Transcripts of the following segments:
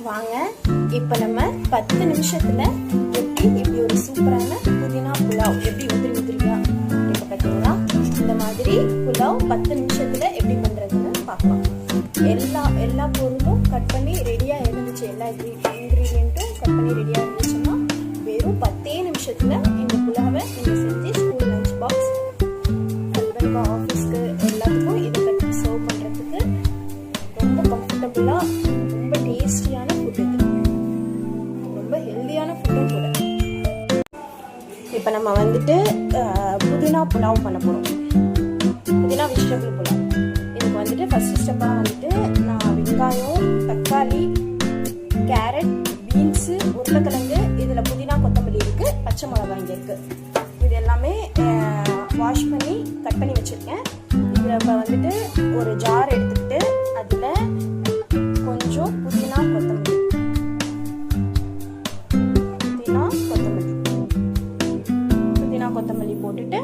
வாங்க இப்போ நம்ம 10 நிமிஷத்துல எப்படி ஒரு சூப்பரான புதினா புலாவ் எப்படி உதிரியா இப்போ பார்த்தீங்களா இந்த மாதிரி புலாவ் 10 நிமிஷத்துல எப்படி பண்றதுன்னு பார்க்கலாம். எல்லா பொருளும் கட் பண்ணி ரெடியா இருந்துச்சு, எல்லா இன்கிரீடியன்ட்டும் கட் பண்ணி ரெடியா இருந்துச்சுன்னா வெறும் 10 நிமிஷத்துல இந்த புலாவை நீங்க செஞ்சு ஸ்கூல் லஞ்ச் பாக்ஸ், ஹஸ்பண்ட் ஆஃபீஸ்க்கு எல்லாத்துக்கும் இதை கட்டி சர்வ் பண்றதுக்கு ரொம்ப கம்ஃபர்டபுளா ரொம்ப டேஸ்டியான ஃபுட், இது ரொம்ப ஹெல்தியான ஃபுட்டும் கூட. இப்போ நம்ம வந்துட்டு புதினா புலாவ் பண்ண போகிறோம், புதினா வெஜிடபிள் புலாவ். இதுக்கு வந்துட்டு ஃபர்ஸ்ட் ஸ்டெப்பாக வந்துட்டு நான் வெங்காயம், தக்காளி, கேரட், பீன்ஸு, உருளைக்கிழங்கு, இதில் புதினா கொத்தமல்லி இருக்குது, பச்சை மிளகாய் இங்கே இருக்குது. இது எல்லாமே வாஷ் பண்ணி கட் பண்ணி வச்சுருக்கேன். இதில் இப்போ வந்துட்டு ஒரு ஜார் எடுத்துக்கிட்டு அதில் கொஞ்சம் புதினா கொத்தமல்லி போட்டுட்டு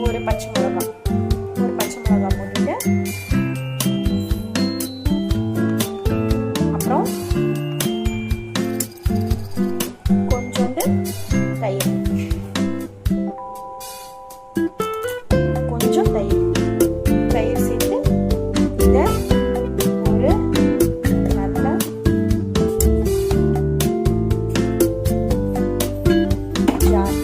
ஒரு பச்சை மிளகாய் போட்டுட்டு அப்புறம் கொஞ்சோண்டு தயிர், சேர்த்து இதை ஒரு நல்ல ஜார்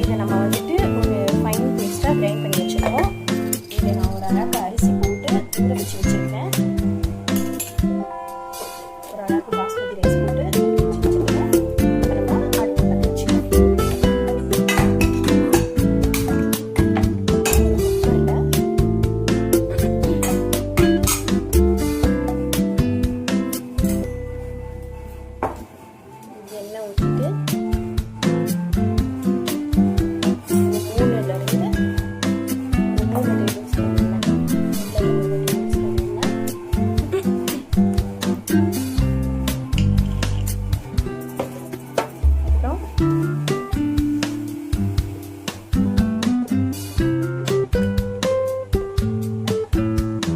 இதை நம்ம வந்துட்டு ஒரு ஃபைன் பேஸ்ட்டாக கிரைண்ட் பண்ணி வச்சுருக்கோம். இதை நான் ஒரு அளவுக்கு அரிசி போட்டு ஊற வச்சு வச்சுருக்கேன், ஒரு அளவுக்கு பாஸ்மதி ரைஸ் போட்டு வச்சுருக்கேன். அப்புறமா அடுப்பு பற்ற வச்சுக்கேன். எண்ணெய் ஊற்றிட்டு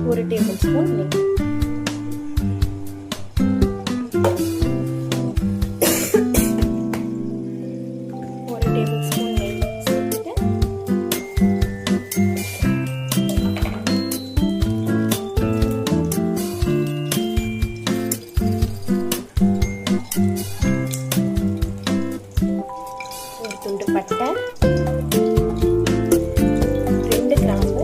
ஒரு டேபிள் ஸ்பூன் நெய், ஒரு டேபிள் ஸ்பூன் நெய் சேர்த்துட்டு ஒரு துண்டு பட்டை, 2 கிராம்பு,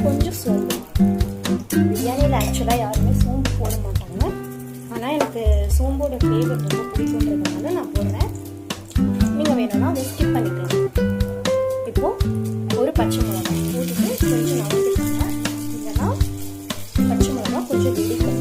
கொஞ்சம் சோம்பு. பிரியாணியில் ஆக்சுவலாக யாருமே சோம்பு போட மாட்டாங்க, ஆனால் எனக்கு சோம்போட ஃப்ளேவர் ரொம்ப பிடிக்குன்றதுனால நான் போடுறேன். நீங்கள் வேணும்னா அதை ஸ்கிப் பண்ணிக்கலாம். இப்போது ஒரு பச்சை மிளகாய் போட்டுட்டு கொஞ்சம் நவந்துக்கோங்க, இல்லைன்னா பச்சை மிளகாய் கொஞ்சம் வெடிக்கும்.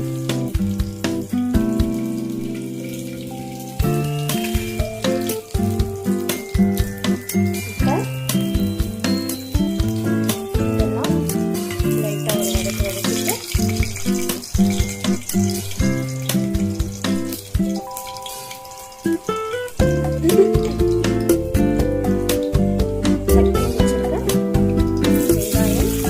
வெங்காயம்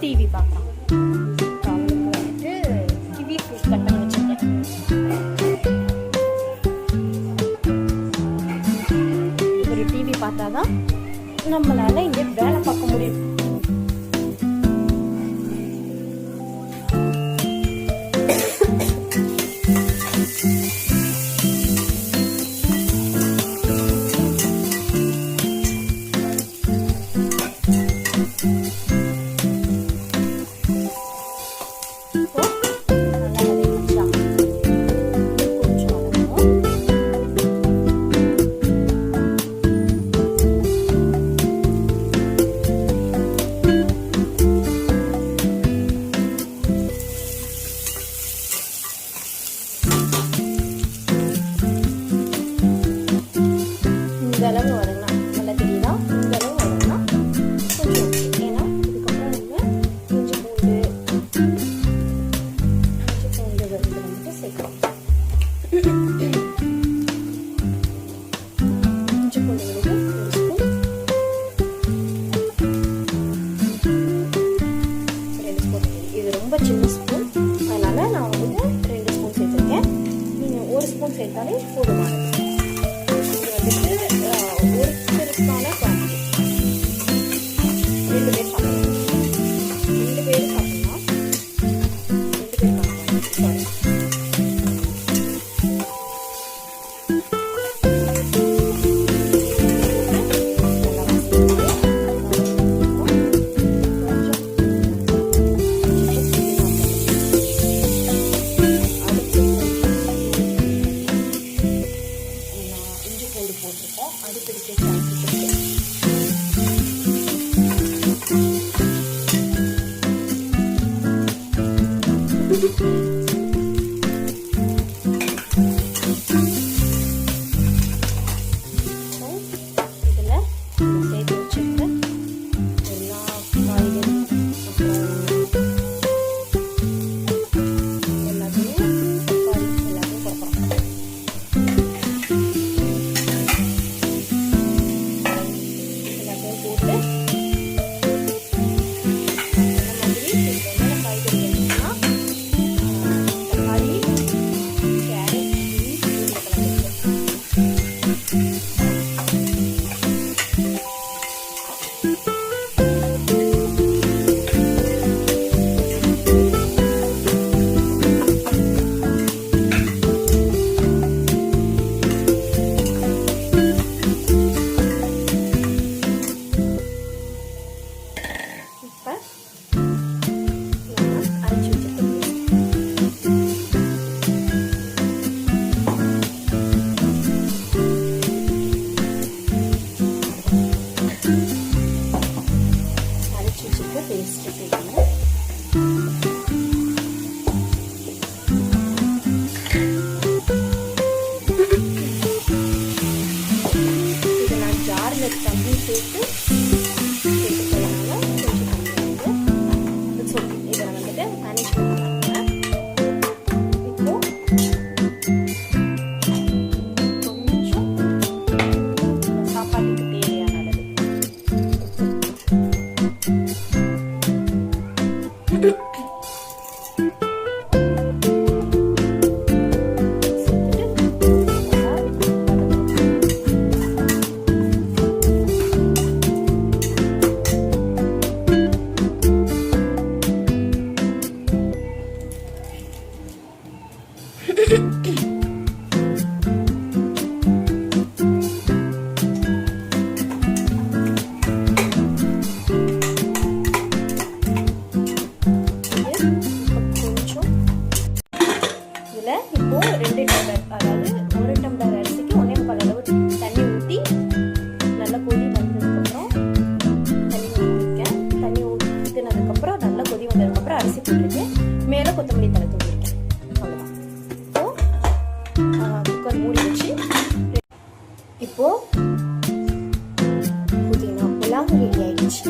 டிவி பார்க்கலாம். அவனுக்கு வந்துட்டு கிவி ஃப்ரூட் கட் பண்ணி வச்சிருக்கேன். ஒரு டிவி பார்த்தாதான் நம்மளால இங்கே வேலை பார்க்க முடியும். ரொம்ப சின்ன ஸ்பூன், அதனால நான் வந்து 2 ஸ்பூன் சேர்த்துருக்கேன். நீங்கள் 1 ஸ்பூன் சேர்த்தாலே போதுமானது. இது வந்துட்டு ஒருத்தருக்கான குவான்டிட்டி. 2 பேர் சாப்பிடலாம். 2 பேர் சாப்பிடலாம். 2 பேருக்கான குவான்டிட்டி. சாரி. போட்டிருக்கோம். அது பிடிக்க சான்சஸ் இருக்கு. இதுல சேர்த்து வச்சிருக்க எல்லா காய்கறி எல்லாத்தையும் கொடுக்குறோம். தண்ணி சேர்த்து சேர்த்துக்கிறதுனால கொஞ்சம் கம்மியாகுது. ஸோ இதை வந்துட்டு மேனேஜ் பண்ணுறாங்க. இப்போ கொஞ்சம் சாப்பாட்டுக்கு தேவையான அளவு அரிசி போட்டிருக்கேன், மேலே கொத்தமல்லி தழை தூக்கியிருக்கேன். அவ்வளோதான். இப்போ குக்கர் மூடி வச்சு இப்போ புதினா புலாவ் ரெடி ஆயிடுச்சு.